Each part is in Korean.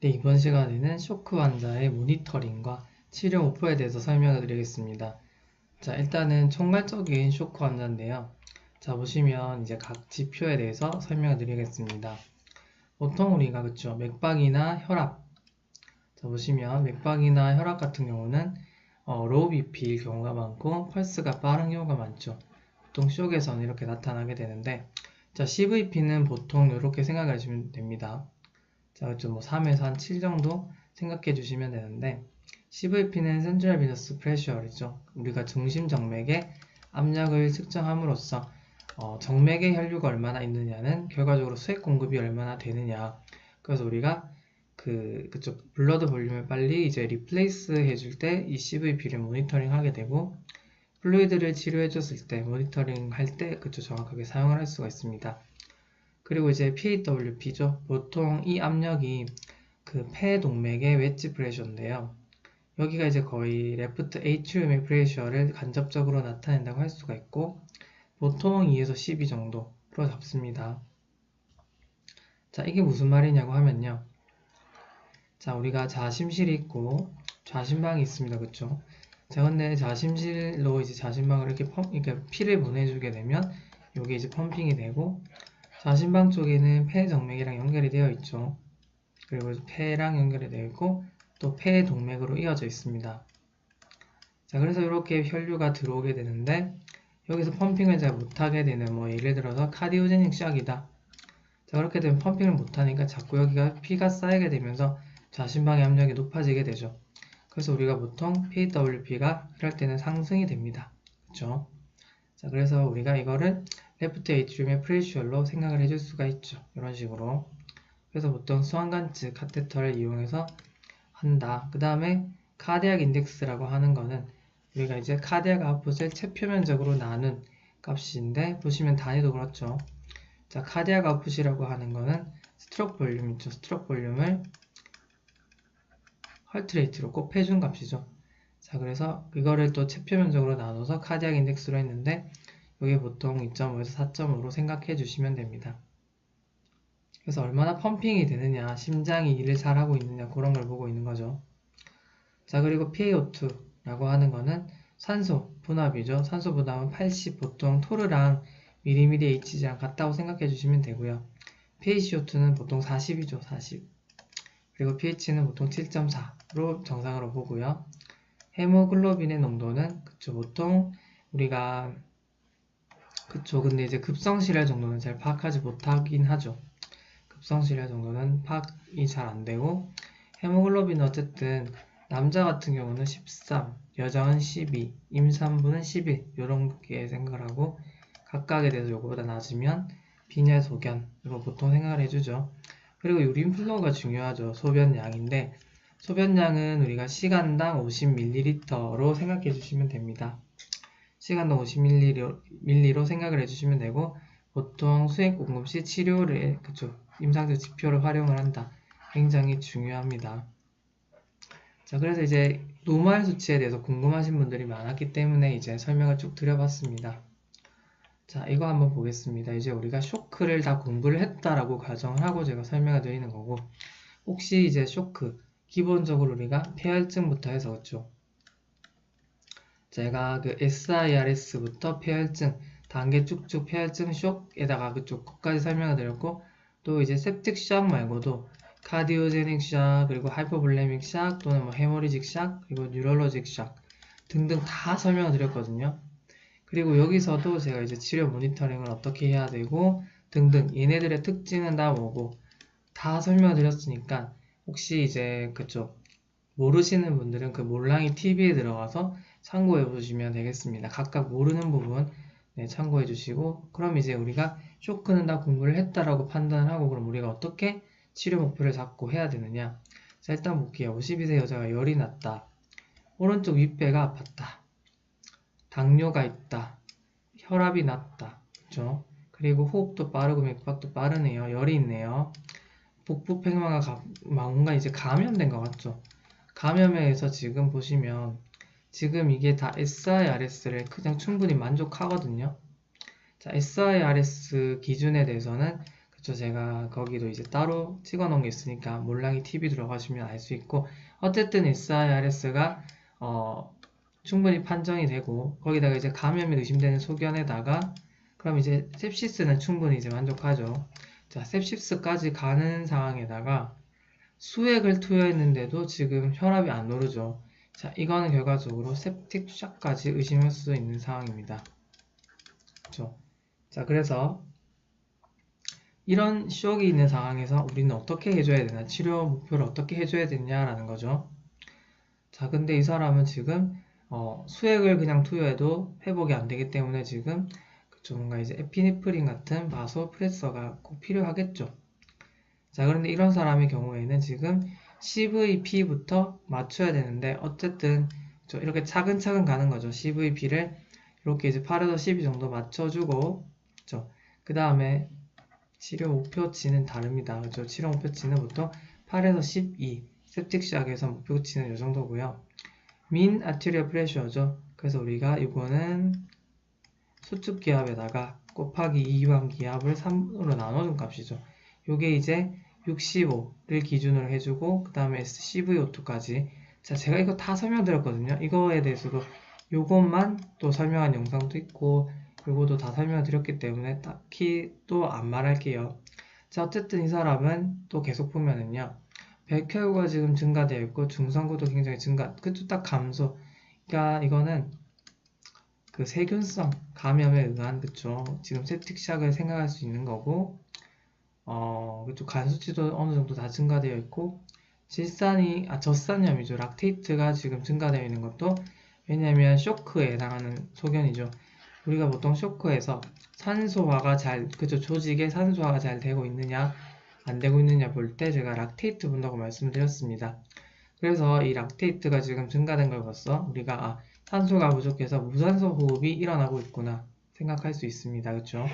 네, 이번 시간에는 쇼크 환자의 모니터링과 치료 목표에 대해서 설명을 드리겠습니다. 자, 일단은 총괄적인 쇼크 환자인데요. 자, 보시면 이제 각 지표에 대해서 설명을 드리겠습니다. 보통 우리가 그쵸, 맥박이나 혈압. 자, 보시면 맥박이나 혈압 같은 경우는 로우 BP일 경우가 많고 펄스가 빠른 경우가 많죠. 보통 쇼크에서는 이렇게 나타나게 되는데, 자, CVP는 보통 이렇게 생각하시면 됩니다. 자, 그쵸, 뭐 3에서 한 7 정도 생각해 주시면 되는데, CVP는 센트럴 비너스 프레셔이죠. 우리가 중심 정맥의 압력을 측정함으로써 정맥의 혈류가 얼마나 있느냐는 결과적으로 수액 공급이 얼마나 되느냐. 그래서 우리가 그쪽 블러드 볼륨을 빨리 이제 리플레이스 해줄 때 이 CVP를 모니터링 하게 되고, 플루이드를 치료해 줬을 때 모니터링 할 때 그쪽 정확하게 사용을 할 수가 있습니다. 그리고 이제 PAWP죠. 보통 이 압력이 그 폐 동맥의 웨지 프레셔인데요. 여기가 이제 거의 레프트 에이트리움의 프레셔를 간접적으로 나타낸다고 할 수가 있고, 보통 2에서 12 정도로 잡습니다. 자, 이게 무슨 말이냐고 하면요. 자, 우리가 자심실이 있고 좌심방이 있습니다. 그쵸? 자, 근데 자심실로 이제 자심방을 이렇게 피를 보내주게 되면 이게 이제 펌핑이 되고, 좌심방 쪽에는 폐 정맥이랑 연결이 되어 있죠. 그리고 폐랑 연결이 되어 있고 또 폐 동맥으로 이어져 있습니다. 자, 그래서 이렇게 혈류가 들어오게 되는데, 여기서 펌핑을 잘 못하게 되는 뭐 예를 들어서 카디오제닉 샥이다. 자, 그렇게 되면 펌핑을 못하니까 자꾸 여기가 피가 쌓이게 되면서 좌심방의 압력이 높아지게 되죠. 그래서 우리가 보통 PWP가 이럴 때는 상승이 됩니다. 그렇죠? 자, 그래서 우리가 이거를 레프트 에이트리움의 프레셔로 생각을 해줄 수가 있죠. 이런 식으로. 그래서 보통 수환관측 카테터를 이용해서 한다. 그 다음에 카디악 인덱스라고 하는 거는 우리가 이제 카디악 아웃풋을 체표면적으로 나눈 값인데, 보시면 단위도 그렇죠. 자, 카디악 아웃풋이라고 하는 거는 스트로크 볼륨 있죠. 스트로크 볼륨을 헐트레이트로 곱해준 값이죠. 자, 그래서 이거를 또 체표면적으로 나눠서 카디악 인덱스로 했는데, 이게 보통 2.5에서 4.5로 생각해 주시면 됩니다. 그래서 얼마나 펌핑이 되느냐, 심장이 일을 잘하고 있느냐, 그런 걸 보고 있는 거죠. 자, 그리고 PaO2라고 하는 거는 산소 분압이죠. 산소 분압은 80, 보통 토르랑 미리미리 H랑 같다고 생각해 주시면 되고요. PaCO2는 보통 40이죠, 40. 그리고 pH는 보통 7.4로 정상으로 보고요. 헤모글로빈의 농도는 그쵸, 보통 우리가 그쵸, 근데 이제 급성실혈 정도는 잘 파악하지 못하긴 하죠. 급성실혈 정도는 파악이 잘 안 되고, 헤모글로빈은 어쨌든 남자 같은 경우는 13, 여자는 12, 임산부는 11 이렇게 생각을 하고, 각각에 대해서 요거보다 낮으면 빈혈 소견 이거 보통 생각을 해주죠. 그리고 유린 플로우가 중요하죠. 소변량인데, 소변량은 우리가 시간당 50ml로 생각해 주시면 됩니다. 시간당 50ml로 생각을 해주시면 되고, 보통 수액 공급 시 치료를 그쵸, 임상적 지표를 활용을 한다. 굉장히 중요합니다. 자, 그래서 이제 노말 수치에 대해서 궁금하신 분들이 많았기 때문에 이제 설명을 쭉 드려봤습니다. 자, 이거 한번 보겠습니다. 이제 우리가 쇼크를 다 공부를 했다라고 가정을 하고 제가 설명을 드리는 거고, 혹시 이제 쇼크, 기본적으로 우리가 폐혈증부터 해서 그쵸? 제가 그 SIRS부터 폐혈증, 단계 쭉쭉 폐혈증 쇼크에다가 그쪽 끝까지 설명을 드렸고, 또 이제 septic shock 말고도 카디오제닉 샥, 그리고 하이포블레믹 샥, 또는 뭐 헤모리직 샥, 그리고 뉴럴로직 샥 등등 다 설명을 드렸거든요. 그리고 여기서도 제가 이제 치료 모니터링을 어떻게 해야 되고 등등 얘네들의 특징은 다 뭐고 다 설명을 드렸으니까, 혹시 이제 그쪽 모르시는 분들은 그 몰랑이 TV에 들어가서 참고해 보시면 되겠습니다. 각각 모르는 부분 참고해 주시고, 그럼 이제 우리가 쇼크는 다 공부를 했다라고 판단을 하고, 그럼 우리가 어떻게 치료 목표를 잡고 해야 되느냐. 자, 일단 볼게요. 52세 여자가 열이 났다. 오른쪽 윗배가 아팠다. 당뇨가 있다. 혈압이 낮다. 그쵸? 그리고 호흡도 빠르고 맥박도 빠르네요. 열이 있네요. 복부 팽마가 뭔가 이제 감염된 것 같죠? 감염에 의해서 지금 보시면 지금 이게 다 SIRS를 그냥 충분히 만족하거든요. 자, SIRS 기준에 대해서는 그쵸? 제가 거기도 이제 따로 찍어 놓은 게 있으니까 몰랑이 TV 들어가시면 알 수 있고, 어쨌든 SIRS가 충분히 판정이 되고, 거기다가 이제 감염이 의심되는 소견에다가 그럼 이제 셉시스는 충분히 이제 만족하죠. 자, 셉시스까지 가는 상황에다가 수액을 투여했는데도 지금 혈압이 안 오르죠. 자, 이거는 결과적으로 septic shock까지 의심할 수 있는 상황입니다. 그렇죠? 자, 그래서 이런 쇼크가 있는 상황에서 우리는 어떻게 해줘야 되나, 치료 목표를 어떻게 해줘야 되냐라는 거죠. 자, 근데 이 사람은 지금 수액을 그냥 투여해도 회복이 안 되기 때문에 지금 그쵸, 뭔가 이제 에피네프린 같은 바소프레서가 꼭 필요하겠죠. 자, 그런데 이런 사람의 경우에는 지금 CVP부터 맞춰야 되는데, 어쨌든 이렇게 차근차근 가는 거죠. CVP를 이렇게 이제 8에서 12 정도 맞춰주고, 그 다음에 치료 목표치는 다릅니다. 그죠? 치료 목표치는 보통 8에서 12, septic시약에서 목표치는 이 정도고요. mean arterial pressure죠. 그래서 우리가 이거는 수축 기압에다가 곱하기 이완 기압을 3으로 나눠준 값이죠. 요게 이제 65를 기준으로 해주고, 그 다음에 SCVO2까지. 자, 제가 이거 다 설명드렸거든요. 이거에 대해서도 요것만 또 설명한 영상도 있고, 요거도 다 설명드렸기 때문에 딱히 또 안 말할게요. 자, 어쨌든 이 사람은 또 계속 보면은요, 백혈구가 지금 증가되어 있고, 중성구도 굉장히 그쵸, 딱 감소. 그러니까 이거는 그 세균성 감염에 의한, 그쵸, 지금 septic시약을 생각할 수 있는 거고, 그쵸, 간 수치도 어느 정도 다 증가되어 있고, 젖산염이죠. 락테이트가 지금 증가되어 있는 것도, 왜냐면 쇼크에 해당하는 소견이죠. 우리가 보통 쇼크에서 산소화가 그쵸, 조직에 산소화가 잘 되고 있느냐, 안 되고 있느냐 볼 때 제가 락테이트 본다고 말씀드렸습니다. 그래서 이 락테이트가 지금 증가된 걸 봐서 우리가 산소가 부족해서 무산소 호흡이 일어나고 있구나 생각할 수 있습니다. 그쵸?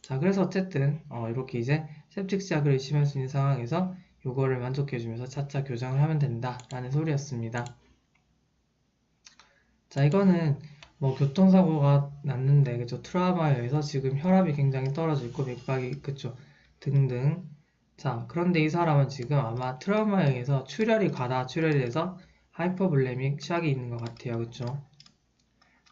자, 그래서 어쨌든 이렇게 이제 septic시약을 의심할 수 있는 상황에서 요거를 만족해주면서 차차 교정을 하면 된다 라는 소리였습니다. 자, 이거는 뭐 교통사고가 났는데, 그쵸, 트라우마에 의해서 지금 혈압이 굉장히 떨어져 있고 맥박이, 그쵸, 등등. 자, 그런데 이 사람은 지금 아마 트라우마에 의해서 과다 출혈이 돼서 하이퍼블레믹 샥이 있는 것 같아요. 그쵸?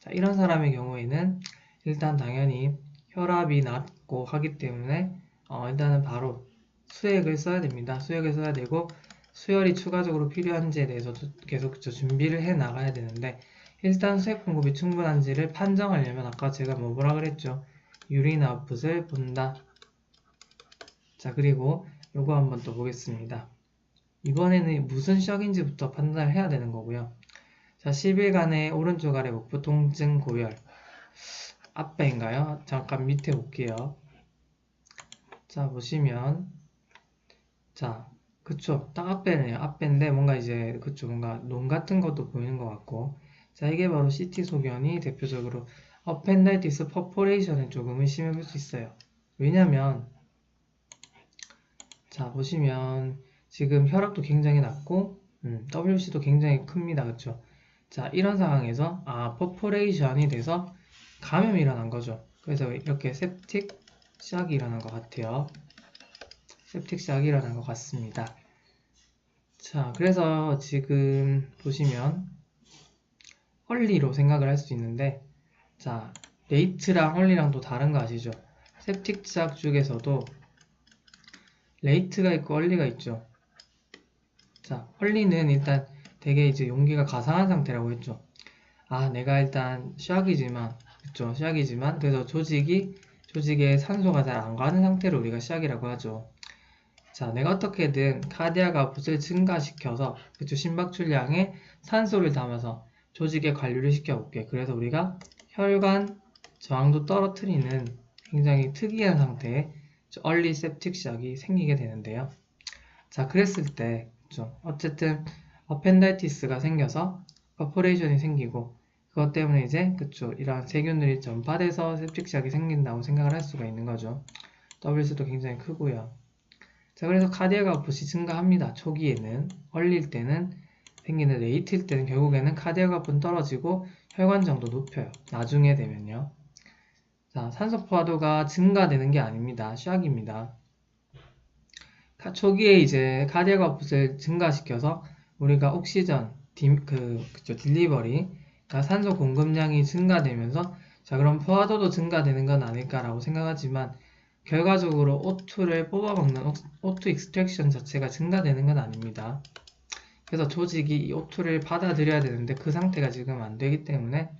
자, 이런 사람의 경우에는 일단 당연히 혈압이 낮고 하기 때문에 일단은 바로 수액을 써야 됩니다. 수액을 써야 되고, 수혈이 추가적으로 필요한지에 대해서도 계속 준비를 해 나가야 되는데, 일단 수액 공급이 충분한지를 판정하려면 아까 제가 뭐라 그랬죠? 유린 아웃풋을 본다. 자, 그리고 요거 한번 또 보겠습니다. 이번에는 무슨 샥인지부터 판단을 해야 되는 거고요. 자, 10일간의 오른쪽 아래 목부 통증 고열. 앞배인가요? 잠깐 밑에 볼게요. 자, 보시면, 자, 그쵸, 딱 앞배네요. 앞배인데 뭔가 이제, 그쵸, 뭔가 놈 같은 것도 보이는 것 같고. 자, 이게 바로 CT 소견이 대표적으로 어펜다이티스 퍼포레이션을 조금 의심해 볼 수 있어요. 왜냐면, 자, 보시면 지금 혈압도 굉장히 낮고 WC도 굉장히 큽니다. 그쵸? 자, 이런 상황에서 퍼포레이션이 돼서 감염이 일어난 거죠. 그래서 이렇게 septic shock이 일어난 것 같아요. septic shock이 일어난 것 같습니다. 자, 그래서 지금 보시면 헐리로 생각을 할 수 있는데, 자, 레이트랑 헐리랑 또 다른 거 아시죠? septic shock 중에서도 레이트가 있고 헐리가 있죠. 자, 헐리는 일단 되게 이제 용기가 가상한 상태라고 했죠. 내가 일단 샥이지만, 그쵸, 샥이지만, 그래서 조직에 산소가 잘 안 가는 상태로 우리가 샥이라고 하죠. 자, 내가 어떻게든 카디아가 아웃풋을 증가시켜서, 그쵸, 심박출량에 산소를 담아서 조직에 관리를 시켜볼게. 그래서 우리가 혈관 저항도 떨어뜨리는 굉장히 특이한 상태의 얼리 septic 샥이 생기게 되는데요. 자, 그랬을 때, 그쵸, 어쨌든 어펜다이티스가 생겨서 퍼포레이션이 생기고, 그것 때문에 이제, 그쵸, 이러한 세균들이 전파돼서 septic샥이 생긴다고 생각을 할 수가 있는 거죠. W수도 굉장히 크고요. 자, 그래서 카디아가 아웃풋이 증가합니다. 초기에는, 얼릴 때는 생기는, 레이트일 때는 결국에는 카디아가 아웃풋 떨어지고 혈관 정도 높여요. 나중에 되면요. 자, 산소 포화도가 증가되는 게 아닙니다. 샥입니다. 초기에 이제 카디악 아웃풋을 증가시켜서 우리가 옥시전, 딜리버리, 그러니까 산소 공급량이 증가되면서 자, 그럼 포화도도 증가되는 건 아닐까라고 생각하지만 결과적으로 O2를 뽑아먹는 O2 익스트랙션 자체가 증가되는 건 아닙니다. 그래서 조직이 이 O2를 받아들여야 되는데 그 상태가 지금 안 되기 때문에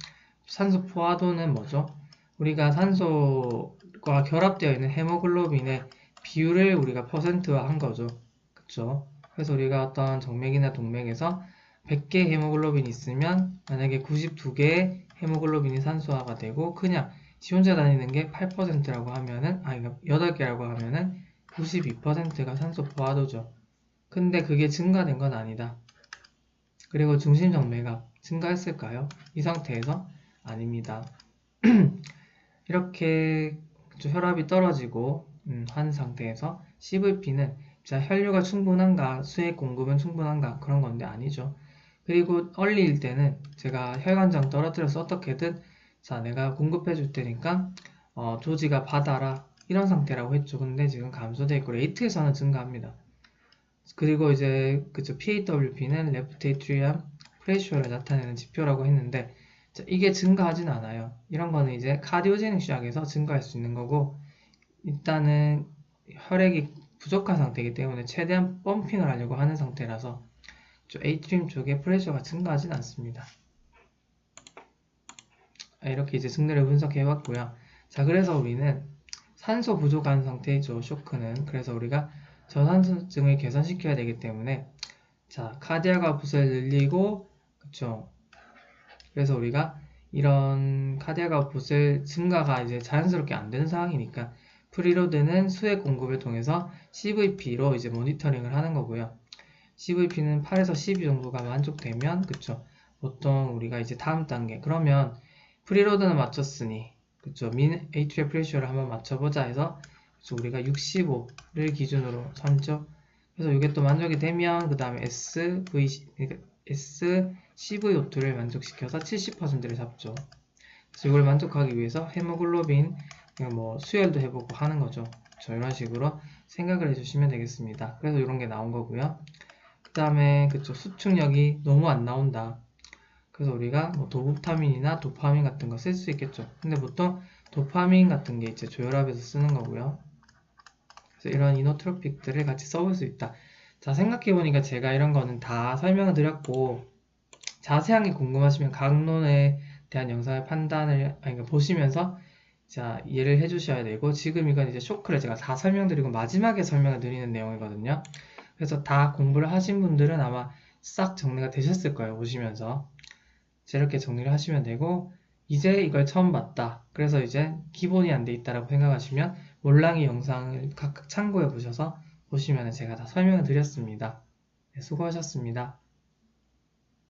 산소 포화도는 뭐죠? 우리가 산소과 결합되어 있는 헤모글로빈의 비율을 우리가 퍼센트화 한 거죠. 그쵸? 그래서 우리가 어떤 정맥이나 동맥에서 100개 헤모글로빈이 있으면 만약에 92개의 헤모글로빈이 산소화가 되고 그냥 지 혼자 다니는 게 8%라고 하면은, 그러니까 8개라고 하면은 92%가 산소 포화도죠. 근데 그게 증가된 건 아니다. 그리고 중심 정맥압 증가했을까요? 이 상태에서 아닙니다. 이렇게 혈압이 떨어지고 한 상태에서 CVP는 자, 혈류가 충분한가, 수액 공급은 충분한가 그런 건데 아니죠. 그리고 얼리일 때는 제가 혈관장 떨어뜨려서 어떻게든 자, 내가 공급해 줄 테니까 조지가 받아라 이런 상태라고 했죠. 근데 지금 감소되어 있고 레이트에서는 증가합니다. 그리고 이제 그쵸, PAWP는 레프트 에이트리엄 프레셔를 나타내는 지표라고 했는데 자, 이게 증가하진 않아요. 이런 거는 이제 카디오제닉 샥에서 증가할 수 있는 거고 일단은 혈액이 부족한 상태이기 때문에 최대한 펌핑을 하려고 하는 상태라서 에이트리움 쪽에 프레셔가 증가하진 않습니다. 이렇게 이제 증례를 분석해 봤고요. 자, 그래서 우리는 산소 부족한 상태죠, 쇼크는. 그래서 우리가 저산소증을 개선시켜야 되기 때문에 자, 카디악 아웃풋을 늘리고 그쵸. 그래서 우리가 이런 카디악 아웃풋을 증가가 이제 자연스럽게 안 되는 상황이니까 프리로드는 수액 공급을 통해서 CVP로 이제 모니터링을 하는 거고요. CVP는 8에서 12 정도가 만족되면 그쵸. 보통 우리가 이제 다음 단계 그러면 프리로드는 맞췄으니 그쵸. 민 에이트리얼 프레셔를 한번 맞춰보자 해서 그쵸. 우리가 65를 기준으로 삼죠. 그래서 이게 또 만족이 되면 그 다음에 SCVO2를 만족시켜서 70%를 잡죠. 그래서 이걸 만족하기 위해서 헤모글로빈 뭐 수혈도 해보고 하는 거죠. 그쵸. 이런 식으로 생각을 해주시면 되겠습니다. 그래서 이런 게 나온 거고요. 그 다음에 그쵸. 수축력이 너무 안 나온다. 그래서 우리가 뭐 도부타민이나 도파민 같은 거 쓸 수 있겠죠. 근데 보통 도파민 같은 게 이제 조혈압에서 쓰는 거고요. 그래서 이런 이노트로픽들을 같이 써볼 수 있다. 자, 생각해보니까 제가 이런 거는 다 설명을 드렸고 자세하게 궁금하시면 강론에 대한 영상을 그러니까 보시면서 자, 이해를 해주셔야 되고 지금 이건 이제 쇼크를 제가 다 설명드리고 마지막에 설명을 드리는 내용이거든요. 그래서 다 공부를 하신 분들은 아마 싹 정리가 되셨을 거예요. 보시면서 이렇게 정리를 하시면 되고 이제 이걸 처음 봤다. 그래서 이제 기본이 안 돼 있다라고 생각하시면 몰랑이 영상을 각각 참고해 보셔서 보시면 제가 다 설명을 드렸습니다. 네, 수고하셨습니다.